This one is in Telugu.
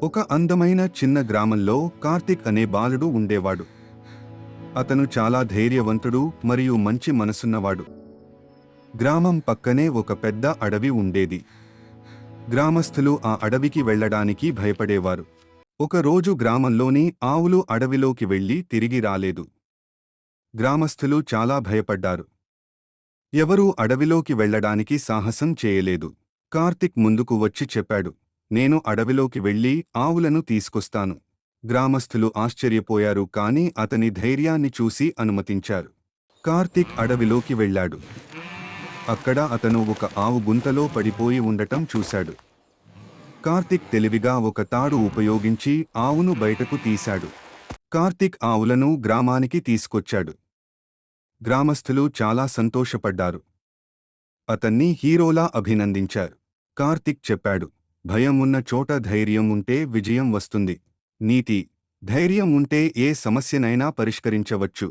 ఒక అందమైన చిన్న గ్రామంలో కార్తిక్ అనే బాలుడు ఉండేవాడు. అతను చాలా ధైర్యవంతుడు మరియు మంచి మనసున్నవాడు. గ్రామం పక్కనే ఒక పెద్ద అడవి ఉండేది. గ్రామస్థులు ఆ అడవికి వెళ్ళడానికి భయపడేవారు. ఒకరోజు గ్రామంలోని ఆవులు అడవిలోకి వెళ్లి తిరిగి రాలేదు. గ్రామస్థులు చాలా భయపడ్డారు. ఎవరూ అడవిలోకి వెళ్ళడానికి సాహసం చేయలేదు. కార్తిక్ ముందుకు వచ్చి చెప్పాడు, నేను అడవిలోకి వెళ్లి ఆవులను తీసుకొస్తాను. గ్రామస్థులు ఆశ్చర్యపోయారు, కాని అతని ధైర్యాన్ని చూసి అనుమతించారు. కార్తిక్ అడవిలోకి వెళ్ళాడు. అక్కడ అతను ఒక ఆవు గుంతలో పడిపోయి ఉండటం చూశాడు. కార్తిక్ తెలివిగా ఒక తాడు ఉపయోగించి ఆవును బయటకు తీశాడు. కార్తిక్ ఆవులను గ్రామానికి తీసుకొచ్చాడు. గ్రామస్థులు చాలా సంతోషపడ్డారు. అతన్ని హీరోలా అభినందించారు. కార్తిక్ చెప్పాడు, భయం ఉన్న చోట ధైర్యం ఉంటే విజయం వస్తుంది. నీతి: ధైర్యం ఉంటే ఏ సమస్యనైనా పరిష్కరించవచ్చు.